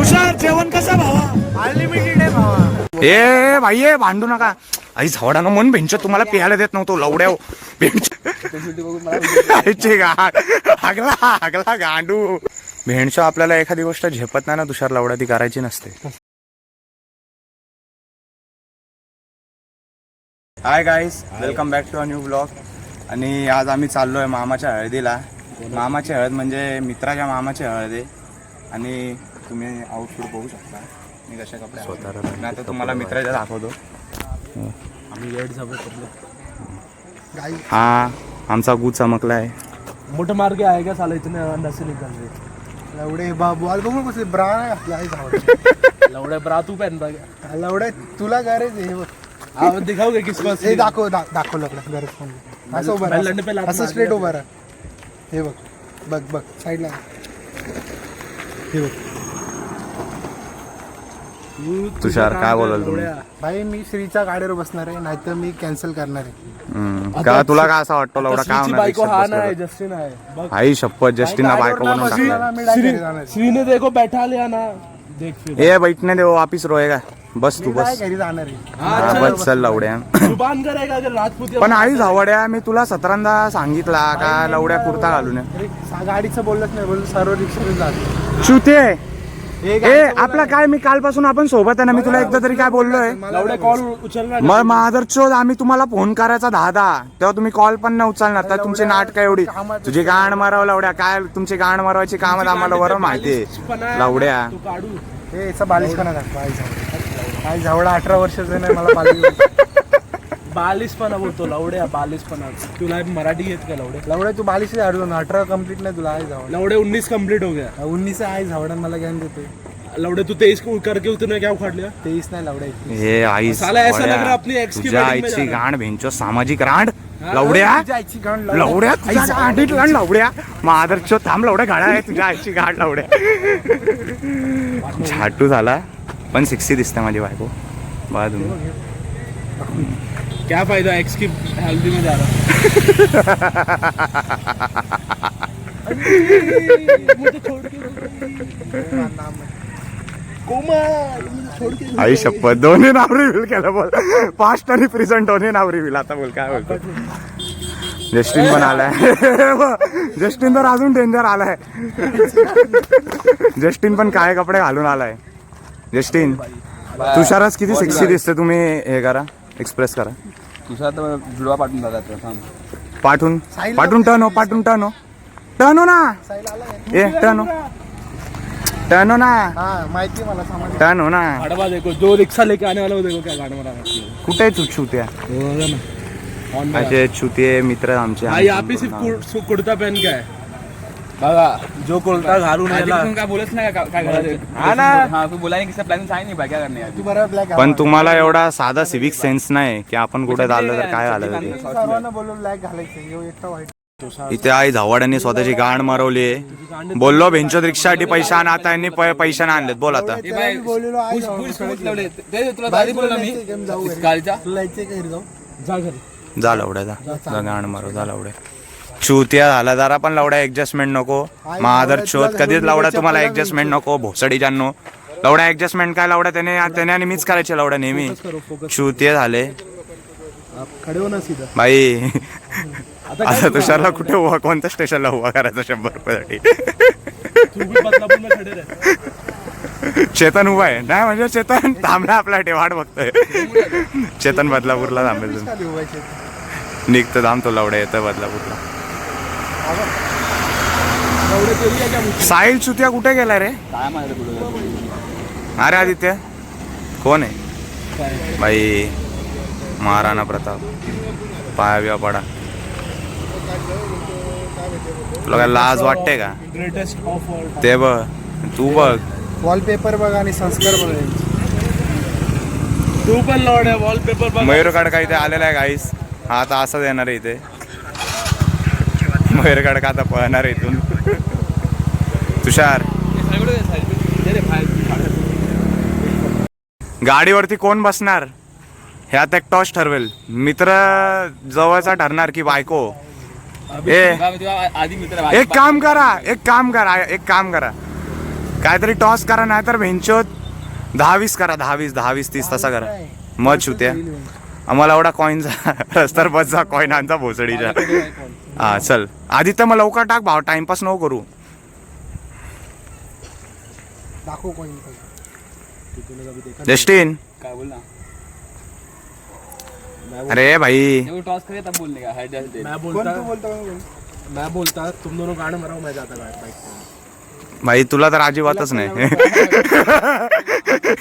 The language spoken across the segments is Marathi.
तुषार जेवण कसं भावा? अनलिमिटेड आहे भावा. ए भाई ए भांडू नका. आई झावडानं मन भेंच तुम्हाला प्यायला देत नव्हतो लवड्या भेंचे हागला हागला गांडू भेंडचं. आपल्याला एखादी गोष्ट झेपत नाही ना तुषार लवड्या, ती करायची नसते. Hi guys, welcome back to a new blog. आणि आज आम्ही चाललोय मामाच्या हळदीला. मामाची हळद म्हणजे मित्राच्या मामाची हळद आहे. आणि तुम्ही आउटफिट बघू शकता मी कशा कपडे स्वतः. नाही तर तुम्हाला मित्राच्या दाखवतो. हा आमचा गू चमकला आहे. मोठे मार्ग आहे का साला इतने अंदर से निकल रहे लवडे बाबू अल्बम में कुछ ब्रा है आपला आहे झावड लवडे ब्रा तू पहन बघ लवडे तुला गरज आहे बघ. आप दिखाओगे किसको? हे दाखव दाखव लवडे गरज कोण असं उभा राहा, असं स्ट्रेट उभा राहा. हे बघ बघ बघ साइडला हे बघ. तुषार काय बोलाल तुम्ही? भाई मी श्रीच्या गाडीवर बसणार आहे, नाहीतर मी कॅन्सल करणार आहे. का तुला काय असं वाटतं लवडा काय बायको हा नाही जस्टिन आहे. आई शपथ जस्टिनला बायको बनवून टाकलं. श्रीने देखो बैठा लिया ना देख फिर. ए बैठने दे, वो वापिस रोएगा. बस तू बस घरी जाणार आहे. हा, बस चल लवड्या. जुबान करेगा अगर राजपूत. पण आई झावड्या मी तुला 17दा सांगितला का लवड्या कुर्ता घालून ये. गाडीचं बोललंच नाही, बोल सर्व रिक्षाने जात चुते. ए आपला काय, मी कालपासून आपण सोबत आहे ना, मी तुला एकदा तरी काय बोललोय? लवड्या कॉल उचलणार मग माधरचोद आम्ही तुम्हाला फोन करायचा 10 तेव्हा तुम्ही कॉल पण नाही उचलणार. तर तुमची नाटक एवढी, तुझी गाण मारावं लवड्या. काय तुमची गाण मारवायची काम आम्हाला बरं माहितीये लवड्या. हे बालिशपणा दाखवा. आई झावडा 18 वर्षाचा नाही, मला बालिशपणा बोलतो लवड्या. बालिशपणा तुला मराठी येत का लवडे? लवडे तू 22 झाडलो ना, 18 कंप्लीट नाही तुला. आई झावडा लवडे 19 कंप्लीट हो गया. 19 आई झावडा मला ज्ञान देते. लवडे तू 23 करके तूने क्या उखाड़ लिया? 23 नाही लवडे. हे आई साला ऐसा लग रहा अपनी एक्स की तुझ्या आईची गाण भेंचो सामाजिक रांड लवड्या. लवड्या तुझ्या गांडीत गाण लवड्या. माधरचो थांब लवड्या, गाडा आहे तुझ्या आईची गाठ लवड्या. झाटू झाला पण 60 दिसते माझी बायको. बघा तुम्ही. क्या फायदा एक्स की हल्दी में जा रहा. आई शपथ दोन्ही नाव रिव्हील केलं. बोल पास्ट आणि प्रेझेंट दोन्ही नाव रिव्हील. आता बोल काय बोलतो? जस्टिन पण आलाय. जस्टिन तर अजून डेंजर आलाय. जस्टिन पण काय कपडे घालून आलाय. जस्टिन तुषारच किती सेक्सी दिसते. तुम्ही हे करा, एक्सप्रेस करा. तुझा तर जुडवा पाठवून दादा. पाठवून टर्न हो ना. ए टर्न हो ना. माहिती मला समज. टर्न हो ना. गाडवा देखो, जो रिक्शा लेके आने वाला वो देखो क्या गाड़ी मारा. कुठे तू छुत्या? असे छुते मित्र आमचे. भाई आप ही सिर्फ कुर्ता पहन के है बघा. जो कुर्ता घालून काय बोलत नाही काय करायचं. हा ना. हा तू बोलाय किसा प्लॅनिंग सांग नाही क्या करणे. तू बरोबर ब्लॅक. पण तुम्हाला एवढा साधा सिविक सेन्स नाही की आपण कुठे चाललं तर काय झालं तरी. सर्वांना बोलून ब्लॅक घालायचं. एकटा व्हाईट. इथे आई झावड्यांनी स्वतःची गाण मारवली. बोललो भेंचो रिक्षासाठी पैसा आणा, आता यांनी पैसे नाही आणलेत. बोल आता. जा लवड्या जा गाण मारो. जा लवड्या चुत्या झाला जरा पण लवड्या ऍडजस्टमेंट नको. माधर चोत कधीच लवड्या तुम्हाला ऍडजस्टमेंट नको. भोसडी जाणो लवड्या ऍडजस्टमेंट काय लवड्या त्याने मीच करायचे लवड्या नेहमी. चुत्या झाले बाई. आता तुषारला कुठे उभा, कोणत्या स्टेशनला उभा करायचा 100 रुपयासाठी? चेतन उभा आहे नाही म्हणजे चेतन थांबला आपला वाट बघतोय. चेतन बदलापूरला थांबेल. निघतो थांबतो लवड्या येतं बदलापूरला. साहिल चुतिया कुठे गेला रे? अरे आदित्य कोण आहे बाई? महाराणा प्रताप पाया बिया पडा. तुला काय लाज वाटते का? ते बघ, तू बघ वॉलपेपर बघ आणि संस्कार बघ. तू पण लवड आहे. वॉलपेपर बघ. मयूरगड का इथे आलेला आहे गाईस. हा आता असंच येणार आहे इथे. मयूरगड का आता पळणार आहे इथून. तुषार गाडीवरती कोण बसणार ह्यात एक टॉस ठरवेल. मित्र जवळचा ठरणार की बायको. एक काम करा काहीतरी टॉस करा, नाही तर भेंचोत 10-20 करा. 10-20 तसा करा. मत शुत्या आम्हाला एवढा कॉईनचा रस्तर बसचा कॉईन आणचा भोसडीच्या. हा चल आदित्य मग लवकर टाक भाव, टाइमपास नको करू. दाखव कोण जस्टिन काय बोल ना अरे भाई टॉस करे तब बोलने का है जस्ट मैं बोलता तुम दोनों गाणं मराव, मैं जाता बाइक. भाई तुला तर अजिबातच नाही.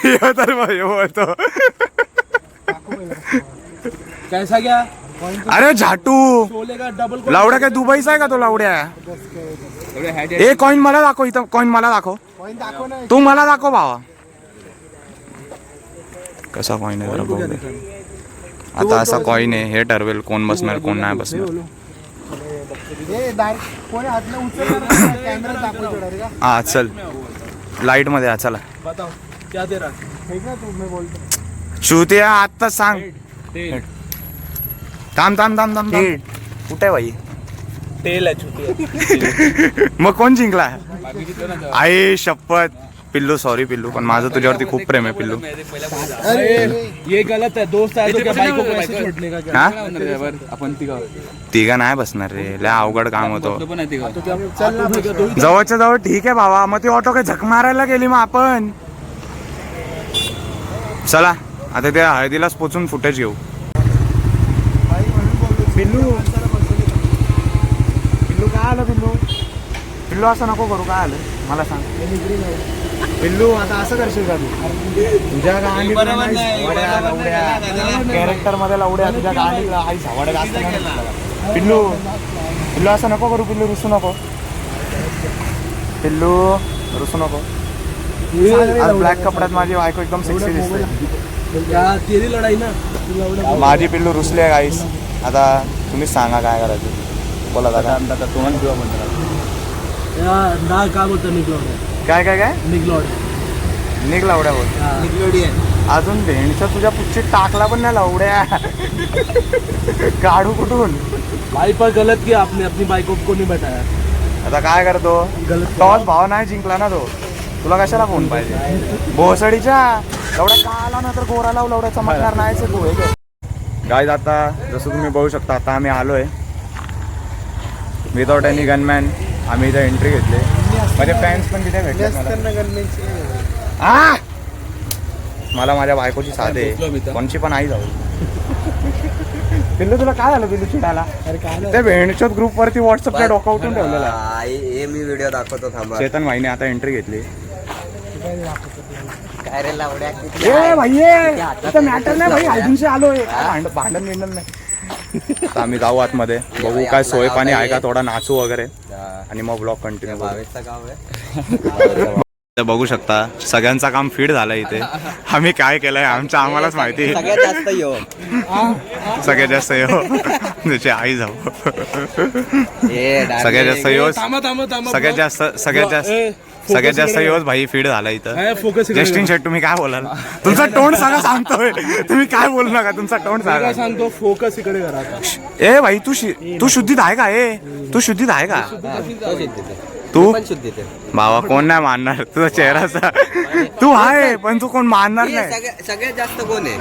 ह्यो तर भाई बोलतो. कैसा गया अरे झाटू शोले का डबल लावड्या काय दुबईचा आहे का तो लावड्या? एवढे है ए कॉईन मला दाखव, इथं कॉईन मला दाखव. कॉइन दाखव ना. तू मला दाखव भावा. कसा कॉईन आहे जरा बघू. आता असा कॉईन आहे, हे ठरवेल कोण बसणार कोण नाही बसणार. कोणी हातला उचलणार कॅमेरा दाखव थोडा रे का. हा चल लाईट मध्ये हा चला. बताओ क्या दे रहा है ना तू. मैं बोलतो श्रुतिया आत्ताच सांग. थांब कुठे भाई तेल आहे छोटी. मग कोण जिंकला? बाकी जितलं ना आई शपथ. पिल्लू सॉरी पिल्लू, पण माझं तुझ्यावरती खूप प्रेम आहे पिल्लू. अरे ये गलत है. दोस्त है तो क्या बाइक को ऐसे छोड़ने का क्या. हा आपण तिघा तिघा नाही बसणार रे, लय अवघड काम होतं. पण आहे तिघा तो क्या चल ना भैया. जवळच्या जवळ ठीक आहे भावा, मग ती ऑटो काय झक मारायला गेली मग आपण. चला आता त्या हळदीलाच पोचून फुटेज घेऊ. पिल्लू पिल्लू काय आलं? पिल्लू असं नको करू. काय आलं मला सांग पिल्लू. आता असं करशील का तू? तुझ्या कॅरेक्टर मध्ये लावड्या तुझ्या गाडीला आई झावड असतं. पिल्लू पिल्लू असं नको करू. पिल्लू रुसू नको. पिल्लू रुसू नको. आज ब्लॅक कपड्यात माझी बायको एकदम सेक्सी दिसते. तेरी लढाई ना. माझी पिल्लू रुसली आहे गाईस. आता तुम्हीच सांगा काय करायचं. बोला दादा. तोंड किंवा म्हणतात ना काय बोलतो निघलोड. काय काय काय निघलोड निघ लावड्या बोल. निघलोडी आहे. अजून भेंडच्या तुझ्या पुच्छीत टाकला पण नाही लावड्या. काढू कुठून? भाई पर गलत किया आपने, अपनी बाइक को नहीं बैठाया. आता काय करतो? गलत टॉस भाव नाही जिंकला ना तो. तुला कशाला फोन पाहिजे? भोसडीच्या लावड्या का आला ना तर गोरा लाव. लावड्या चमकणार नाही तू. गाईज आता जसं तुम्ही बघू शकता, आता आम्ही आलोय विदाउट एनी गनमॅन. आम्ही इथे एंट्री घेतली. माझे फॅन्स पण तिथे भेटले मला. मला माझ्या बायकोची साथ आहे, कोणची पण आई जाऊ. पिल्लू तुला काय झालं? पिल्लू चिडायला त्या भेंडच्या ग्रुप वरती व्हॉट्सअपला डोका उठून ठेवलेला. हे मी व्हिडिओ दाखवतो थांबा. चेतन भाईने आता एंट्री घेतली. काय रे लावड्या ए भाई मॅटर नाही भाई, अजूनशी आलोय. भांडण बिंडण नाही. आता आम्ही जाऊ आतमध्ये, बघू काय सोय पाणी आहे का, थोडा नाचू वगैरे आणि मग ब्लॉग कंटिन्यू. भावेशचं गाव आहे. बघू शकता सगळ्यांचा काम फीड झालं इथे. आम्ही काय केलंय आमचं आम्हालाच माहिती. सगळ्यात जास्त यो सगळ्यात जास्त यो त्याची आई जाऊ. हे सगळ्यात जास्त योच थांबा सगळ्यात जास्त योच भाई फीड झाला इथं. फोकस जस्टिन शेट तुम्ही काय बोलाल? तुमचा तोंड सांगा सांगतोय. तुम्ही काय बोलू नका, तुमचा तोंड सांगा. सांगतो फोकस इकडे करा. ए भाई तू शुद्धीत आहे का? तू शुद्धीत आहे का? तू बाबा कोण नाही मानणार तुझा चेहराचा. तू आहे पण तू कोण मानणार नाही. सगळ्यात जास्त कोण आहे?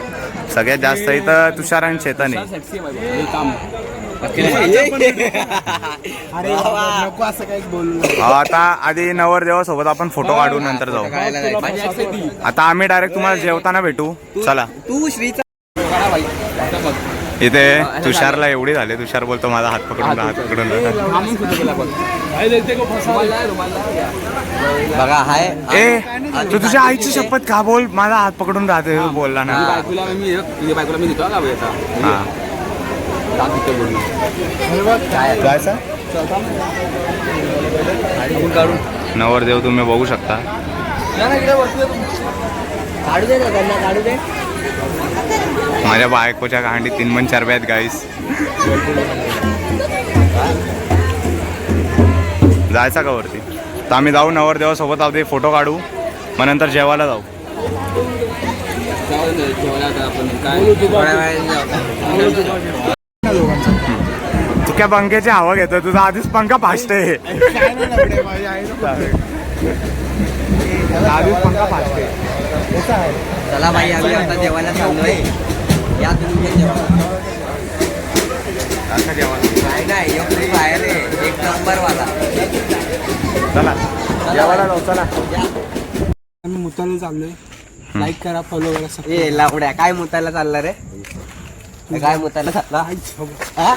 सगळ्यात जास्त इथं तुषार आणि चेतन आहे. काम अरे नको असं काही बोलू. आता आधी नवरदेवासोबत आपण फोटो काढू, नंतर जाऊ. आता आम्ही डायरेक्ट तुम्हाला जेवताना भेटू. चला. तू श्रीचा इथे तुषारला एवढी झाली. तुषार बोलतो माझा हात पकडून हात पकडून. बघा हाय. ए तू तुझ्या आईची शपथ का बोल, माझा हात पकडून राहते बोलला ना. बायकोला मी देतो का आता हा जायचं नवरदेव तुम्ही बघू शकता. काढू दे ना त्यांना, काढू दे. माझ्या बायकोच्या गांडी 3 मन 4 आहेत गाईस. जायचा का वरती? तर आम्ही जाऊ नवरदेवासोबत आधी फोटो काढू, मग नंतर जेवायला जाऊ. तू काय पंख्याची हवा घेतो? तुझा आधीच पंखा फास्ट आहे. दहावीस पंखा फास्ट आहे. चला भाई आम्ही आता जेवायला चाललोय. या तुम्ही पण जेवायला. असं जेवण नाही नाही एवढी बाहेर आहे एक नंबर वाला. चला जेवायला जाऊ चला. आम्ही मुताला चाललोय. लाईक करा, फॉलो करा. ए लावड्या काय मुतायला चालला रे? काय मुतायला चालला? हा?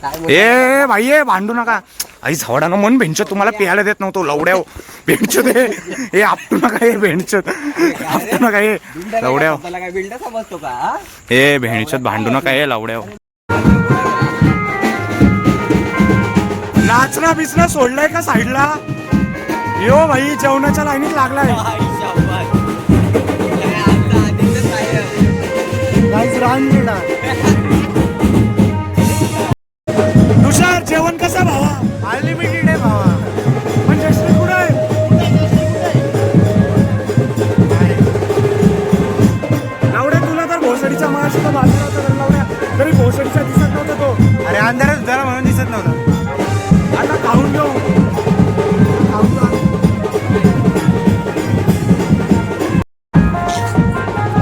काय मुतायला? ए भाई ए भांडू नका. आई झावडानं मन भेंच तुम्हाला प्यायला देत नव्हतो लवड्याव भेंच दे. हे आपटू नका हे भेंच आपटू नका हे लवड्याव. स्वतःला काय बिल्डर समजतो का? हा? ए भेंचत भांडू नका हे लवड्याव. नाचना बिचना सोडलाय का साईडला? यो भाई जेवणाच्या लाईनीत लागलाय. तुषार जेवण कसं भावा? अनलिमिटेड आहे भावा. पण जश्री कुठं आहे? लावड्या तुला तर भोसडीचा मास होता बाजूला होता लावड्या, तरी भोसडीचा दिसत नव्हता तो. अरे अंधारात जरा म्हणून दिसत नव्हता. आता खाऊन घेऊ. खाऊन जा.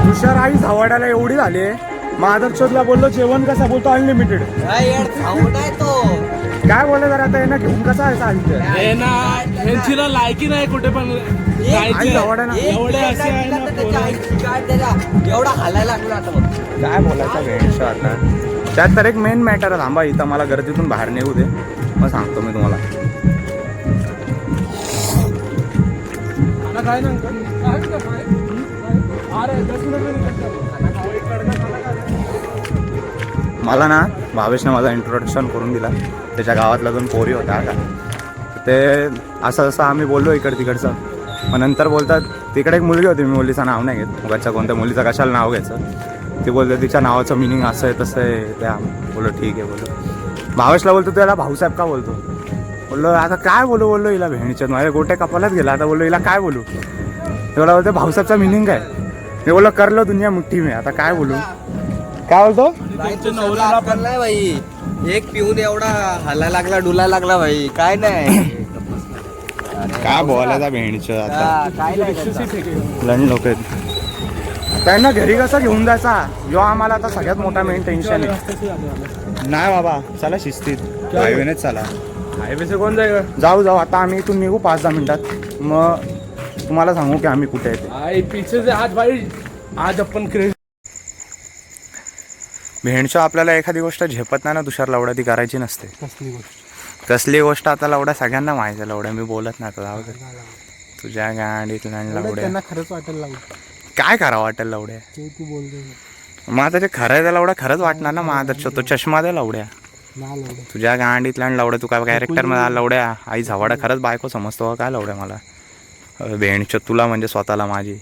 तुषार आई झावाड्याला एवढी झाली. माधवचोदला बोललो जेवण कसा बोलतो अनलिमिटेड. काय यार खाऊ नाही तो. काय बोलले जरा आता यांना घेऊन कसा आहे आदित्य? हे ना ह्यांची ना लायकी नाही कुठे पण आई झावाड्या ना. एवढे असे आहे ना पोरं. एवढा हालायला लागला आता बघ. काय बोलायचं भेटशो आता. त्यात तर एक मेन मॅटर आहे. थांबा इथं मला गर्दीतून बाहेर नेऊ दे, मग सांगतो मी तुम्हाला. खाना खाय ना अंकल. काय ना खाय. अरे 10 मिनिट मला ना भावेशने माझा इंट्रोडक्शन करून दिला. त्याच्या गावातला दोन पोरी होत्या का, ते असं असं आम्ही बोललो इकडं तिकडचं. मग नंतर बोलतात तिकडे एक मुलगी होती, मी मुलीचं नाव नाही घेत, उगाच्या कोणत्या मुलीचं कशाला नाव घ्यायचं. ती बोलते तिच्या नावाचं मिनिंग असं आहे तसं आहे. त्या बोललो ठीक आहे. बोललो भावेशला बोलतो त्याला भाऊसाहेब का बोलतो. बोललो आता काय बोललो हिला भेणीच्या माझ्या गोट्या कपालाच गेला. आता बोललो हिला काय बोलू. तेवढा बोलतो भाऊसाहेबचा मिनिंग काय. मी बोललो करलो दुनिया मुठ्ठी में. आता काय बोलू. काय बोलतो नवऱ्याला पण नाही भाई. एक पिऊन एवढा हालायला लागला डुलायला लागला भाई. काय नाही काय बोलायचा भेणीचं आता. हा, काय नाही करता. लंड लोक आहेत. त्यांना घरी कसं घेऊन जायचा जो आम्हाला आता सगळ्यात मोठा मेन टेन्शन आहे. नाही बाबा चला शिस्तीत हायवेनेच चला. हायवे से कोण जाएगा? जाऊ आता आम्ही इथून निघू 5-10 मिनिटात. मग तुम्हाला सांगू की आम्ही कुठे येते. आई पीछे से आज भाई आज अपन क्रेज. भेंडच्या आपल्याला एखादी गोष्ट झेपत नाही ना तुषार लवड्या, ती करायची नसते. कसली गोष्ट? कसली गोष्ट आता लवड्या सगळ्यांना माहिती आहे. लवड्या मी बोलत नाही आता. तुझ्या गाडीत लवड्या त्यांना खरंच वाटायला लागलं काय करावं वाटेल लवड्या. ते तू बोलतो मग आता ते खरं आहे त्या लवड्या खरंच वाटणार ना. माझा तो चष्मा द्या लवड्या. ना लवडे. तुझ्या गांडीतल्या लवड्या तू काय कॅरेक्टर मध्ये लवड्या. आई झावाड्या खरंच बायको समजतो काय लवड्या मला. भेंडच्या तुला म्हणजे स्वतःला माझी.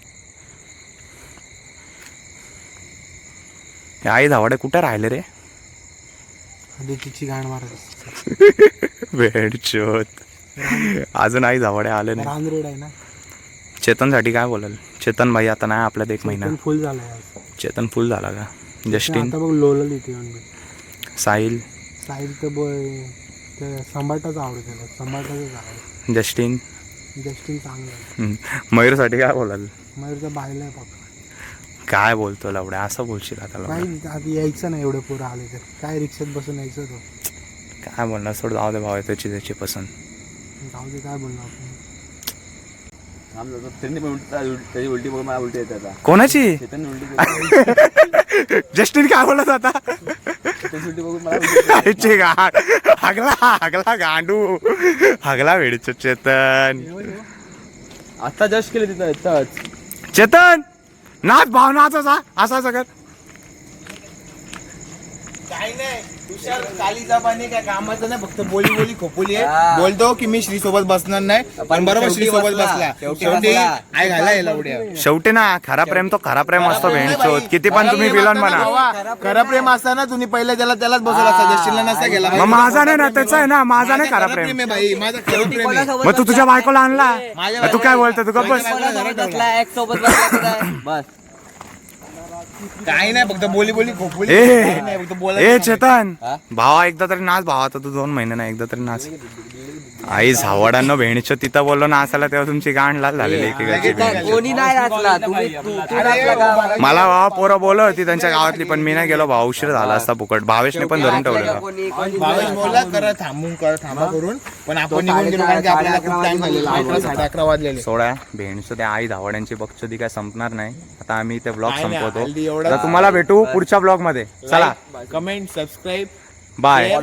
आई धावडे कुठं राहिले रे. तिची गाण मारत भेंडचोत अजून आई धावडे आले नाही. रानरोड आहे ना. चेतनसाठी काय बोलाल. चेतन भाई आता नाही आपल्यात 1 महिना. फुल झालाय. चेतन फुल झाला का. जस्टिन आता बघ लोलल इथे साहिल साहिल तर संभाटाच आवडत त्याला. संभाटाच आवडत. जस्टिन जस्टिन चांगलं. मयूरसाठी काय बोलाल. मयूरचा बायला आहे पक्का. काय बोलतो लवड्या असं बोलशील आता लवड्या. काही आधी यायचं ना एवढे पोरं आले तर काय रिक्षात बसून यायचं तो. काय बोलणार सोड जाऊ दे भाऊ त्याची पसंत. जाऊ दे काय बोलणार आपण. त्याची उलटी बघून मला उलटी येते आता. कोणाची चेतन उलटी जस्टिन काय बोलत आता. त्याची उलटी बघून मला आईचे गाड हागला गांडू हागला वेडीच चेतन. आता जस्ट केले तिथं आताच. चेतन नाच भाव नाच असा सगळं काही नाही. तुषार कालीचा पाणी काय कामाचं नाही, फक्त बोली खोपोली आहे. हा. बोलतो की मी श्री सोबत बसणार नाही, पण बरोबर श्री सोबत बसला. शेवटी शेवटी बसला. आई घालाय लावड्या. शेवटी ना खरा प्रेम तो खरा प्रेम असतो. भेंडचोत किती पण तुम्ही विलन म्हणा. खरं प्रेम असताना तुम्ही पहिले त्यालाच बसवला असता. जस्टिनला नसता गेला. मग माझा नाही ना त्याचा आहे ना. माझा नाही खरा खरं प्रेम. आहे भाई. माझं खरं प्रेम आहे. मग तू तुझ्या बायकोला आणला. मग तू काय बोलतो तू गप्प बस. बसला एक सोबत बसला बस. काही नाही फक्त बोली खोपोली ए काही नाही, फक्त बोला ए चेतन भावा एकदा तरी नाच भावा आता तू 2 महिने नाही एकदा तरी नाच आई झावडांना बहिणीच्या तिथं बोललो ना असायला तेव्हा तुमची गांड लाल झालेली एकेकाची बहीण. कोणी नाही नाचला तुम्ही तू नाचला का? मला भावा पोरं बोलत होती त्यांच्या गावातली पण मी नाही गेलो भाऊ उशीर झाला असता फुकट भावेशने पण धरून ठेवलेलं कोणी भावेश बोलला कर थांबा करून पण आपण निघून गेलो कारण की आपल्याला खूप टाइम झालेला 11 वाजलेले. सोळा बहिणीचं त्या आई धावड्यांची बक्षुदी काय संपणार नाही आता आम्ही ते ब्लॉग काय नाही, संपवतो हल्ली एवढं- तर तुम्हाला भेटू पुढच्या ब्लॉग मध्ये चला कमेंट सबस्क्राईब बाय